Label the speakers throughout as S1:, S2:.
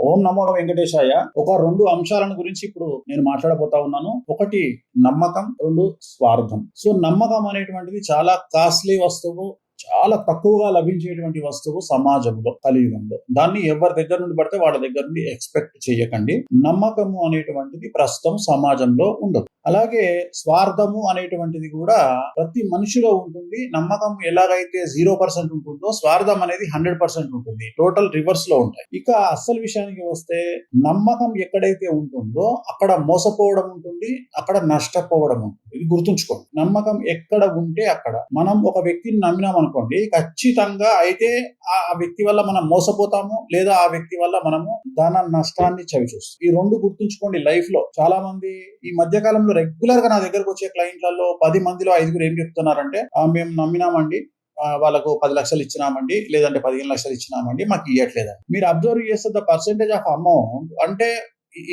S1: ఓం నమో వెంకటేశాయ. ఒక 2 అంశాలను గురించి ఇప్పుడు నేను మాట్లాడబోతా ఉన్నాను. ఒకటి నమ్మకం, 2 స్వార్థం. సో నమ్మకం అనేటువంటిది చాలా కాస్ట్లీ వస్తువు, చాలా తక్కువగా లభించేటువంటి వస్తువు సమాజంలో, కలియుగంలో. దాన్ని ఎవరి దగ్గర నుండి పడితే వాళ్ళ దగ్గర నుండి ఎక్స్పెక్ట్ చేయకండి. నమ్మకము అనేటువంటిది ప్రస్తుతం సమాజంలో ఉండదు. అలాగే స్వార్థము అనేటువంటిది కూడా ప్రతి మనిషిలో ఉంటుంది. నమ్మకం ఎలాగైతే 0% ఉంటుందో స్వార్థం అనేది 100% ఉంటుంది. టోటల్ రివర్స్ లో ఉంటాయి. ఇక అసలు విషయానికి వస్తే నమ్మకం ఎక్కడైతే ఉంటుందో అక్కడ మోసపోవడం ఉంటుంది, అక్కడ నష్టపోవడం ఉంటుంది. ఇది గుర్తుంచుకోండి. నమ్మకం ఎక్కడ ఉంటే అక్కడ మనం ఒక వ్యక్తిని నమ్మినాం అనుకోండి, ఖచ్చితంగా అయితే ఆ వ్యక్తి వల్ల మనం మోసపోతాము, లేదా ఆ వ్యక్తి వల్ల మనము ధన నష్టాన్ని చవిచూస్తాం. ఈ 2 గుర్తుంచుకోండి. లైఫ్ లో చాలా మంది ఈ మధ్య కాలంలో రెగ్యులర్ గా నా దగ్గరకు వచ్చే క్లయింట్లలో 10 మందిలో 5 ఏం చెప్తున్నారంటే, మేము నమ్మినామండి, వాళ్ళకు 10 లక్షలు ఇచ్చినామండి, లేదంటే 15 లక్షలు ఇచ్చినామండి, మాకు ఇవ్వట్లేదండి. మీరు అబ్జర్వ్ చేస్తే ద పర్సెంటేజ్ ఆఫ్ అమౌంట్, అంటే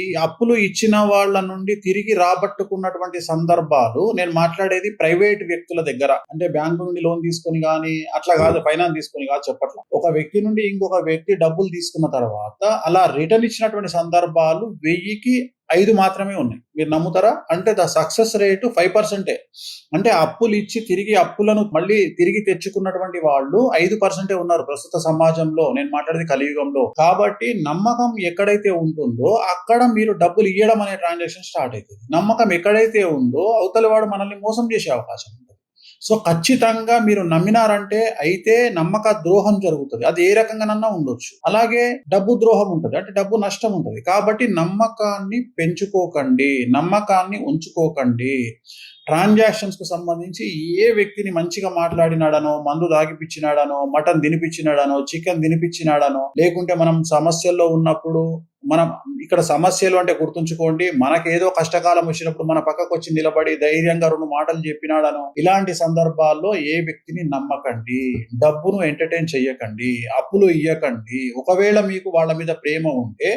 S1: ఈ అప్పులు ఇచ్చిన వాళ్ళ నుండి తిరిగి రాబట్టుకున్నటువంటి సందర్భాలు, నేను మాట్లాడేది ప్రైవేట్ వ్యక్తుల దగ్గర, అంటే బ్యాంకు నుండి లోన్ తీసుకొని గానీ అట్లా కాదు, ఫైనాన్స్ తీసుకొని కాదు చెప్పట్ల. ఒక వ్యక్తి నుండి ఇంకొక వ్యక్తి డబ్బులు తీసుకున్న తర్వాత అలా రిటర్న్ ఇచ్చినటువంటి సందర్భాలు 1000కి 5 మాత్రమే ఉన్నాయి. మీరు నమ్ముతారా? అంటే ద సక్సెస్ రేటు 5%. అంటే అప్పులు ఇచ్చి తిరిగి అప్పులను మళ్ళీ తిరిగి తెచ్చుకున్నటువంటి వాళ్ళు 5% ఉన్నారు ప్రస్తుత సమాజంలో. నేను మాట్లాడేది కలియుగంలో. కాబట్టి నమ్మకం ఎక్కడైతే ఉంటుందో అక్కడ మీరు డబ్బులు ఇవ్వడం అనే ట్రాన్సాక్షన్ స్టార్ట్ అవుతుంది. నమ్మకం ఎక్కడైతే ఉందో అవతలి వాడు మనల్ని మోసం చేసే అవకాశం ఉంటుంది. సో ఖచ్చితంగా మీరు నమ్మినారంటే అయితే నమ్మక ద్రోహం జరుగుతుంది. అది ఏ రకంగానన్నా ఉండొచ్చు. అలాగే డబ్బు ద్రోహం ఉంటుంది, అంటే డబ్బు నష్టం ఉంటుంది. కాబట్టి నమ్మకాన్ని పెంచుకోకండి, నమ్మకాన్ని ఉంచుకోకండి. ట్రాన్సాక్షన్స్ కు సంబంధించి ఏ వ్యక్తిని మంచిగా మాట్లాడినాడనో, మందు దాగిపించినాడనో, మటన్ తినిపించినాడనో, చికెన్ తినిపించినాడనో, లేకుంటే మనం సమస్యల్లో ఉన్నప్పుడు, మనం ఇక్కడ సమస్యలు అంటే గుర్తుంచుకోండి, మనకేదో కష్టకాలం వచ్చినప్పుడు మన పక్కకు వచ్చి నిలబడి ధైర్యంగా 2 మాటలు చెప్పినాడనో, ఇలాంటి సందర్భాల్లో ఏ వ్యక్తిని నమ్మకండి. డబ్బును ఎంటర్టైన్ చెయ్యకండి, అప్పులు ఇయ్యకండి. ఒకవేళ మీకు వాళ్ళ మీద ప్రేమ ఉంటే,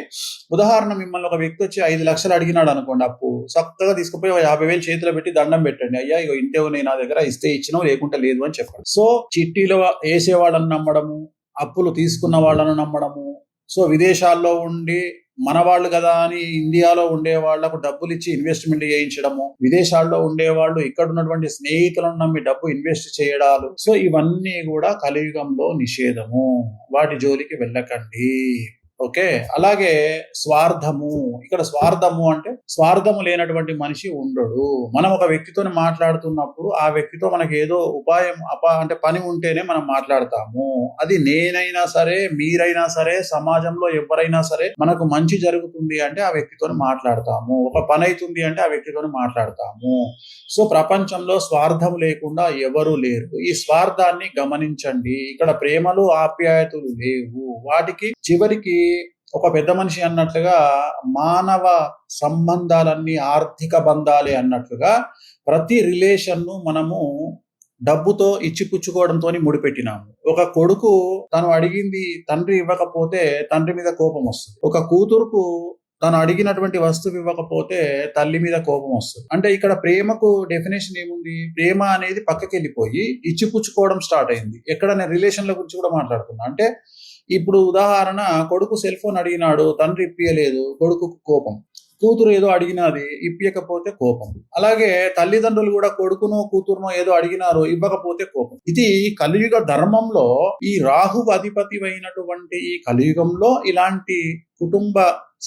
S1: ఉదాహరణ మిమ్మల్ని ఒక వ్యక్తి వచ్చి 5 లక్షలు అడిగినాడు అనుకోండి అప్పు, చక్కగా తీసుకుపోయి 50,000 చేతిలో పెట్టి దండం పెట్టండి. అయ్యా ఇగో ఇంతే ఉన్నాయి నా దగ్గర, ఇస్తే ఇచ్చినావు, లేకుంటే లేదు అని చెప్పండి. సో చిట్టీలో వేసే వాళ్ళని నమ్మడము, అప్పులు తీసుకున్న వాళ్ళను నమ్మడము, సో విదేశాల్లో ఉండి మన వాళ్ళు కదా అని ఇండియాలో ఉండే వాళ్లకు డబ్బులు ఇచ్చి ఇన్వెస్ట్మెంట్ చేయించడము, విదేశాల్లో ఉండేవాళ్ళు ఇక్కడ ఉన్నటువంటి స్నేహితులను నమ్మి డబ్బు ఇన్వెస్ట్ చేయడాలు, సో ఇవన్నీ కూడా కలియుగంలో నిషేధము. వాటి జోలికి వెళ్ళకండి. ఓకే. అలాగే స్వార్థము. ఇక్కడ స్వార్థము అంటే స్వార్థము లేనటువంటి మనిషి ఉండడు. మనం ఒక వ్యక్తితో మాట్లాడుతున్నప్పుడు ఆ వ్యక్తితో మనకి ఏదో ఉపాయం అంటే పని ఉంటేనే మనం మాట్లాడతాము. అది నేనైనా సరే, మీరైనా సరే, సమాజంలో ఎవరైనా సరే మనకు మంచి జరుగుతుంది అంటే ఆ వ్యక్తితో మాట్లాడతాము. ఒక పని అవుతుంది అంటే ఆ వ్యక్తితో మాట్లాడతాము. సో ప్రపంచంలో స్వార్థం లేకుండా ఎవరు లేరు. ఈ స్వార్థాన్ని గమనించండి. ఇక్కడ ప్రేమలు, ఆప్యాయతలు లేవు. వాటికి చివరికి ఒక పెద్ద మనిషి అన్నట్లుగా మానవ సంబంధాలన్నీ ఆర్థిక బంధాలే అన్నట్లుగా ప్రతి రిలేషన్ను మనము డబ్బుతో ఇచ్చిపుచ్చుకోవడంతో ముడిపెట్టినాము. ఒక కొడుకు తను అడిగింది తండ్రి ఇవ్వకపోతే తండ్రి మీద కోపం వస్తుంది. ఒక కూతురుకు తను అడిగినటువంటి వస్తువు ఇవ్వకపోతే తల్లి మీద కోపం వస్తుంది. అంటే ఇక్కడ ప్రేమకు డెఫినేషన్ ఏముంది? ప్రేమ అనేది పక్కకి వెళ్ళిపోయి ఇచ్చిపుచ్చుకోవడం స్టార్ట్ అయింది. ఎక్కడ నేను రిలేషన్ల గురించి కూడా మాట్లాడుతున్నా. అంటే ఇప్పుడు ఉదాహరణ, కొడుకు సెల్ ఫోన్ అడిగినాడు, తండ్రి ఇప్పియలేదు, కొడుకుకు కోపం. కూతురు ఏదో అడిగినది, ఇప్పియకపోతే కోపం. అలాగే తల్లిదండ్రులు కూడా కొడుకునో కూతురునో ఏదో అడిగినారు, ఇవ్వకపోతే కోపం. ఇది కలియుగ ధర్మంలో, ఈ రాహు అధిపతి అయినటువంటి ఈ కలియుగంలో ఇలాంటి కుటుంబ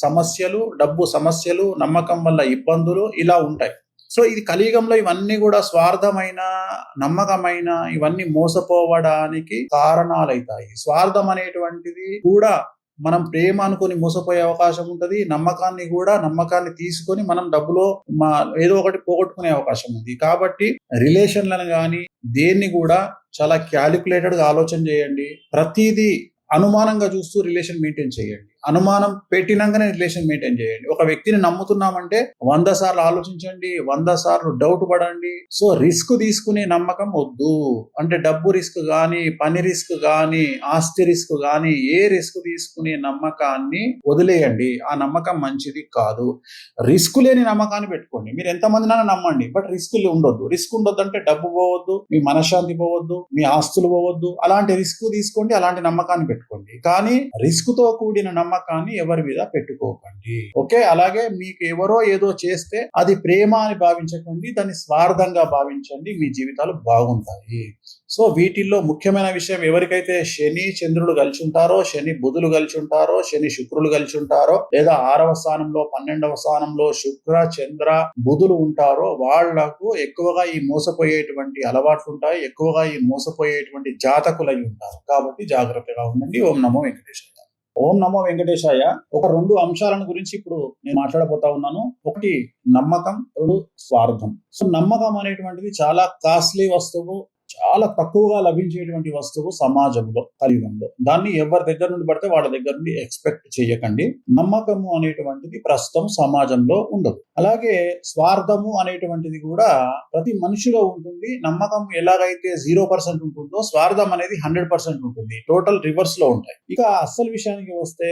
S1: సమస్యలు, డబ్బు సమస్యలు, నమ్మకం వల్ల ఇబ్బందులు ఇలా ఉంటాయి. సో ఇది కలియుగంలో ఇవన్నీ కూడా స్వార్థమైన, నమ్మకమైన ఇవన్నీ మోసపోవడానికి కారణాలైతాయి. స్వార్థం అనేటువంటిది కూడా మనం ప్రేమ అనుకొని మోసపోయే అవకాశం ఉంటుంది. నమ్మకాన్ని తీసుకొని మనం డబ్బులో ఏదో ఒకటి పోగొట్టుకునే అవకాశం ఉంది. కాబట్టి రిలేషన్లను కానీ దేన్ని కూడా చాలా క్యాలిక్యులేటెడ్ గా ఆలోచన చేయండి. ప్రతిదీ అనుమానంగా చూస్తూ రిలేషన్ మెయింటైన్ చేయండి. అనుమానం పెట్టినాకనే రిలేషన్ మెయింటైన్ చేయండి. ఒక వ్యక్తిని నమ్ముతున్నామంటే 100 సార్లు ఆలోచించండి, 100 సార్లు డౌట్ పడండి. సో రిస్క్ తీసుకునే నమ్మకం వద్దు. అంటే డబ్బు రిస్క్ కానీ, పని రిస్క్ కానీ, ఆస్తి రిస్క్ కానీ, ఏ రిస్క్ తీసుకునే నమ్మకాన్ని వదిలేయండి. ఆ నమ్మకం మంచిది కాదు. రిస్క్ లేని నమ్మకాన్ని పెట్టుకోండి. మీరు ఎంతమందినైనా నమ్మండి, బట్ రిస్క్ ఉండొద్దు. రిస్క్ ఉండొద్దు అంటే డబ్బు పోవద్దు, మీ మనశ్శాంతి పోవద్దు, మీ ఆస్తులు పోవద్దు. అలాంటి రిస్క్ తీసుకోండి, అలాంటి నమ్మకాన్ని పెట్టుకోండి. కానీ రిస్క్ తో కూడిన నమ్మకం నమ్మకాన్ని ఎవరి మీద పెట్టుకోకండి. ఓకే, అలాగే మీకు ఎవరో ఏదో చేస్తే అది ప్రేమ అని భావించకండి, దాన్ని స్వార్థంగా భావించండి, మీ జీవితాలు బాగుంటాయి. సో వీటిల్లో ముఖ్యమైన విషయం, ఎవరికైతే శని చంద్రులు కలిసి ఉంటారో, శని బుధులు కలిసి ఉంటారో, శని శుక్రులు కలిసి ఉంటారో, లేదా 6వ స్థానంలో 12వ స్థానంలో శుక్ర చంద్ర బుధులు ఉంటారో వాళ్లకు ఎక్కువగా ఈ మోసపోయేటువంటి అలవాట్లు ఉంటాయి, ఎక్కువగా ఈ మోసపోయేటువంటి జాతకులై ఉంటారు. కాబట్టి జాగ్రత్తగా ఉండండి. ఓం నమో వెంకటేశాయ. ఓం నమో వెంకటేశాయ. ఒక 2 అంశాలను గురించి ఇప్పుడు నేను మాట్లాడబోతా ఉన్నాను. ఒకటి నమ్మకం, 2 స్వార్థం. సో నమ్మకం అనేటువంటిది చాలా కాస్ట్లీ వస్తువు, చాలా తక్కువగా లభించేటువంటి వస్తువు సమాజంలో, కలియుగంలో. దాన్ని ఎవరి దగ్గర నుండి పడితే వాళ్ళ దగ్గర నుండి ఎక్స్పెక్ట్ చేయకండి. నమ్మకము అనేటువంటిది ప్రస్తుతం సమాజంలో ఉండదు. అలాగే స్వార్థము అనేటువంటిది కూడా ప్రతి మనిషిలో ఉంటుంది. నమ్మకం ఎలాగైతే 0% ఉంటుందో స్వార్థం అనేది 100% ఉంటుంది. టోటల్ రివర్స్ లో ఉంటాయి. ఇక అసలు విషయానికి వస్తే,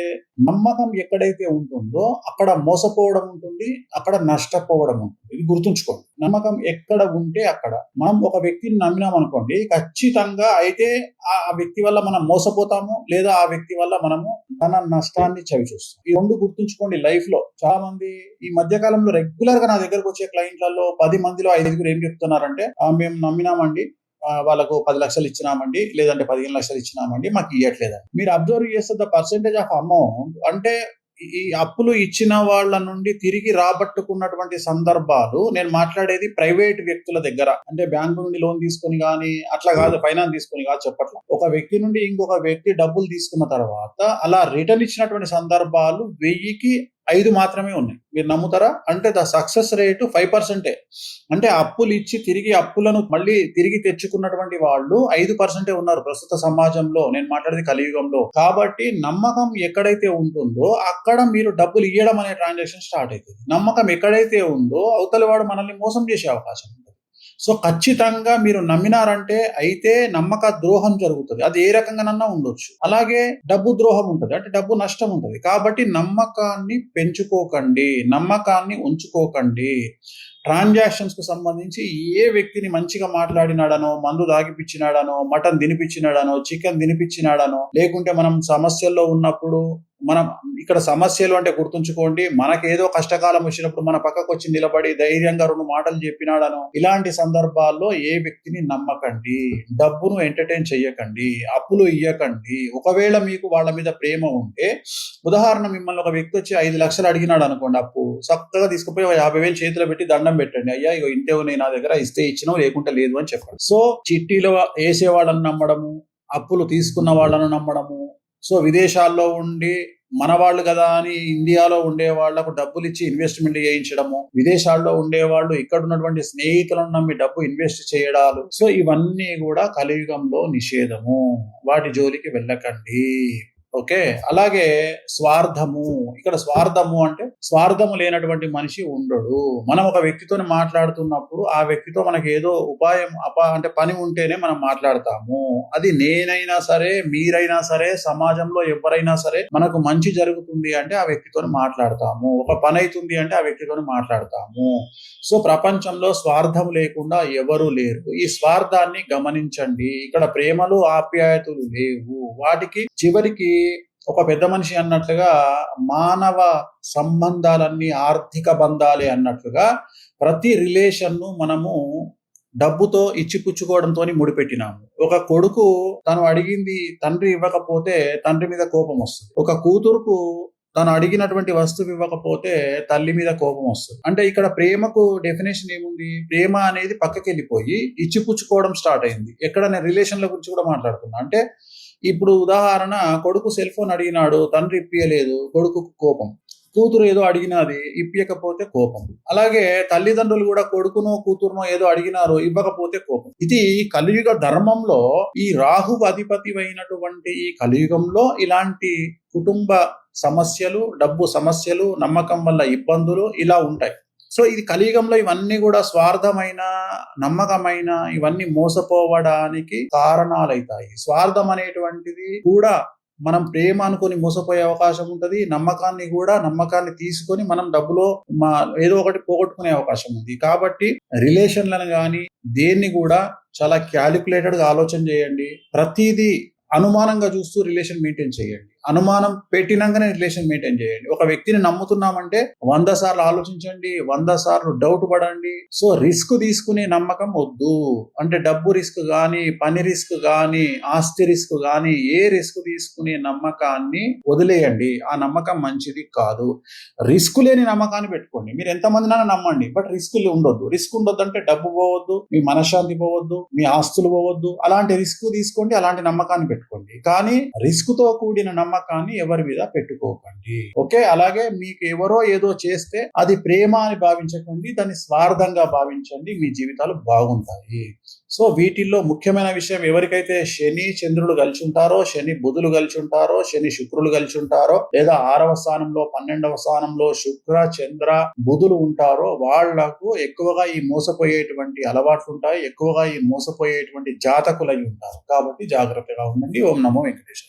S1: నమ్మకం ఎక్కడైతే ఉంటుందో అక్కడ మోసపోవడం ఉంటుంది, అక్కడ నష్టపోవడం ఉంటుంది. ఇది గుర్తుంచుకోండి. నమ్మకం ఎక్కడ ఉంటే అక్కడ, మనం ఒక వ్యక్తిని నమ్మినాం అనుకోండి, ఖచ్చితంగా అయితే ఆ వ్యక్తి వల్ల మనం మోసపోతాము, లేదా ఆ వ్యక్తి వల్ల మనము మన నష్టాన్ని చవి చూస్తాం. ఈ 2 గుర్తుంచుకోండి. లైఫ్ లో చాలా మంది ఈ మధ్య కాలంలో రెగ్యులర్ గా నా దగ్గరకు వచ్చే క్లయింట్లలో 10 మందిలో 5 ఏం చెప్తున్నారంటే, మేము నమ్మినామండి, వాళ్ళకు 10 లక్షలు ఇచ్చినామండి, లేదంటే 15 లక్షలు ఇచ్చినామండి, మాకు ఇవ్వట్లేదండి. మీరు అబ్జర్వ్ చేస్తే ద పర్సెంటేజ్ ఆఫ్ అమౌంట్, అంటే ఈ అప్పులు ఇచ్చిన వాళ్ళ నుండి తిరిగి రాబట్టుకున్నటువంటి సందర్భాలు, నేను మాట్లాడేది ప్రైవేట్ వ్యక్తుల దగ్గర, అంటే బ్యాంకు నుండి లోన్ తీసుకొని కానీ అట్లా కాదు, ఫైనాన్స్ తీసుకొని కాదు చెప్పట్ల. ఒక వ్యక్తి నుండి ఇంకొక వ్యక్తి డబ్బులు తీసుకున్న తర్వాత అలా రిటర్న్ ఇచ్చినటువంటి సందర్భాలు 1000కి 5 మాత్రమే ఉన్నాయి. మీరు నమ్ముతారా? అంటే ద సక్సెస్ రేటు 5%. అంటే అప్పులు ఇచ్చి తిరిగి అప్పులను మళ్ళీ తిరిగి తెచ్చుకున్నటువంటి వాళ్ళు 5% ఉన్నారు ప్రస్తుత సమాజంలో. నేను మాట్లాడేది కలియుగంలో. కాబట్టి నమ్మకం ఎక్కడైతే ఉంటుందో అక్కడ మీరు డబ్బులు ఇవ్వడం అనే ట్రాన్సాక్షన్ స్టార్ట్ అవుతుంది. నమ్మకం ఎక్కడైతే ఉందో అవతలి వాడు మనల్ని మోసం చేసే అవకాశం ఉంటుంది. సో ఖచ్చితంగా మీరు నమ్మినారంటే అయితే నమ్మక ద్రోహం జరుగుతుంది. అది ఏ రకంగానన్నా ఉండొచ్చు. అలాగే డబ్బు ద్రోహం ఉంటుంది, అంటే డబ్బు నష్టం ఉంటుంది. కాబట్టి నమ్మకాన్ని పెంచుకోకండి, నమ్మకాన్ని ఉంచుకోకండి. ట్రాన్సాక్షన్స్ కు సంబంధించి ఏ వ్యక్తిని మంచిగా మాట్లాడినాడనో, మందు దాగిపించినాడనో, మటన్ తినిపించినాడనో, చికెన్ తినిపించినాడనో, లేకుంటే మనం సమస్యల్లో ఉన్నప్పుడు, మనం ఇక్కడ సమస్యలు అంటే గుర్తుంచుకోండి, మనకేదో కష్టకాలం వచ్చినప్పుడు మన పక్కకు వచ్చి నిలబడి ధైర్యంగా 2 మాటలు చెప్పినాడనో, ఇలాంటి సందర్భాల్లో ఏ వ్యక్తిని నమ్మకండి. డబ్బును ఎంటర్టైన్ చెయ్యకండి, అప్పులు ఇయ్యకండి. ఒకవేళ మీకు వాళ్ళ మీద ప్రేమ ఉంటే, ఉదాహరణ మిమ్మల్ని ఒక వ్యక్తి వచ్చి 5 లక్షలు అడిగినాడు అనుకోండి అప్పు, చక్కగా తీసుకుపోయి 50,000 చేతిలో పెట్టి దండం పెట్టండి. అయ్యా ఇగో ఇంతే ఉన్నాయి నా దగ్గర, ఇస్తే ఇచ్చినావు, లేకుంటే లేదు అని చెప్పండి. సో చిట్టీలో వేసేవాళ్ళని నమ్మడము, అప్పులు తీసుకున్న వాళ్ళను నమ్మడము, సో విదేశాల్లో ఉండి మన వాళ్ళు కదా అని ఇండియాలో ఉండే వాళ్లకు డబ్బులు ఇచ్చి ఇన్వెస్ట్మెంట్ చేయించడము, విదేశాల్లో ఉండేవాళ్ళు ఇక్కడ ఉన్నటువంటి స్నేహితులను నమ్మి డబ్బు ఇన్వెస్ట్ చేయడాలు, సో ఇవన్నీ కూడా కలియుగంలో నిషేధము. వాటి జోలికి వెళ్ళకండి. ఓకే. అలాగే స్వార్థము, ఇక్కడ స్వార్థము అంటే స్వార్థము లేనటువంటి మనిషి ఉండడు. మనం ఒక వ్యక్తితో మాట్లాడుతున్నప్పుడు ఆ వ్యక్తితో మనకి ఏదో ఉపాయం అంటే పని ఉంటేనే మనం మాట్లాడతాము. అది నేనైనా సరే, మీరైనా సరే, సమాజంలో ఎవరైనా సరే, మనకు మంచి జరుగుతుంది అంటే ఆ వ్యక్తితో మాట్లాడతాము. ఒక పని అవుతుంది అంటే ఆ వ్యక్తితో మాట్లాడతాము. సో ప్రపంచంలో స్వార్థం లేకుండా ఎవరు లేరు. ఈ స్వార్థాన్ని గమనించండి. ఇక్కడ ప్రేమలు ఆప్యాయతలు లేవు. వాటికి చివరికి ఒక పెద్ద మనిషి అన్నట్లుగా మానవ సంబంధాలన్నీ ఆర్థిక బంధాలే అన్నట్లుగా ప్రతి రిలేషన్ను మనము డబ్బుతో ఇచ్చిపుచ్చుకోవడంతో ముడిపెట్టినాము. ఒక కొడుకు తను అడిగింది తండ్రి ఇవ్వకపోతే తండ్రి మీద కోపం వస్తుంది. ఒక కూతురుకు తను అడిగినటువంటి వస్తువు ఇవ్వకపోతే తల్లి మీద కోపం వస్తుంది. అంటే ఇక్కడ ప్రేమకు డెఫినేషన్ ఏముంది? ప్రేమ అనేది పక్కకి వెళ్ళిపోయి ఇచ్చిపుచ్చుకోవడం స్టార్ట్ అయింది. ఎక్కడ నేను రిలేషన్ల గురించి కూడా మాట్లాడుతున్నా. అంటే ఇప్పుడు ఉదాహరణ, కొడుకు సెల్ ఫోన్ అడిగినాడు, తండ్రి ఇప్పియలేదు, కొడుకుకు కోపం. కూతురు ఏదో అడిగినది ఇప్పియకపోతే కోపం. అలాగే తల్లిదండ్రులు కూడా కొడుకునో కూతురునో ఏదో అడిగినారు, ఇవ్వకపోతే కోపం. ఇది కలియుగ ధర్మంలో, ఈ రాహు అధిపతి అయినటువంటి ఈ కలియుగంలో ఇలాంటి కుటుంబ సమస్యలు, డబ్బు సమస్యలు, నమ్మకం వల్ల ఇబ్బందులు ఇలా ఉంటాయి. సో ఇది కలియుగంలో ఇవన్నీ కూడా స్వార్థమైన, నమ్మకమైన ఇవన్నీ మోసపోవడానికి కారణాలైతాయి. స్వార్థం అనేటువంటిది కూడా మనం ప్రేమ అనుకొని మోసపోయే అవకాశం ఉంటది. నమ్మకాన్ని తీసుకొని మనం డబ్బులో ఏదో ఒకటి పోగొట్టుకునే అవకాశం ఉంది. కాబట్టి రిలేషన్లను కానీ దేన్ని కూడా చాలా క్యాలిక్యులేటెడ్ గా ఆలోచన చేయండి. ప్రతిదీ అనుమానంగా చూస్తూ రిలేషన్ మెయింటైన్ చేయండి. అనుమానం పెట్టినాకనే రిలేషన్ మెయింటైన్ చేయండి. ఒక వ్యక్తిని నమ్ముతున్నామంటే 100 సార్లు ఆలోచించండి, 100 సార్లు డౌట్ పడండి. సో రిస్క్ తీసుకునే నమ్మకం వద్దు. అంటే డబ్బు రిస్క్ గాని, పని రిస్క్ గాని, ఆస్తి రిస్క్ గాని, ఏ రిస్క్ తీసుకునే నమ్మకాన్ని వదిలేయండి. ఆ నమ్మకం మంచిది కాదు. రిస్క్ లేని నమ్మకాన్ని పెట్టుకోండి. మీరు ఎంతమందినైనా నమ్మండి, బట్ రిస్క్ ఉండొద్దు. రిస్క్ ఉండొద్దు అంటే డబ్బు పోవద్దు, మీ మనశ్శాంతి పోవద్దు, మీ ఆస్తులు పోవద్దు. అలాంటి రిస్క్ తీసుకోండి, అలాంటి నమ్మకాన్ని పెట్టుకోండి. కానీ రిస్క్ తో కూడిన నమ్మకాన్ని ఎవరి మీద పెట్టుకోకండి. ఓకే, అలాగే మీకు ఎవరో ఏదో చేస్తే అది ప్రేమ అని భావించకండి, దాన్ని స్వార్థంగా భావించండి. మీ జీవితాలు బాగుంటాయి. సో వీటిల్లో ముఖ్యమైన విషయం, ఎవరికైతే శని చంద్రుడు కలిసి ఉంటారో, శని బుధులు కలిసి ఉంటారో, శని శుక్రులు కలిసి ఉంటారో, లేదా 6వ స్థానంలో 12వ స్థానంలో శుక్ర చంద్ర బుధులు ఉంటారో వాళ్లకు ఎక్కువగా ఈ మోసపోయేటువంటి అలవాట్లు ఉంటాయి, ఎక్కువగా ఈ మోసపోయేటువంటి జాతకులై ఉంటారు. కాబట్టి జాగ్రత్తగా ఉండండి. ఓం నమో వెంకటేశ్వర.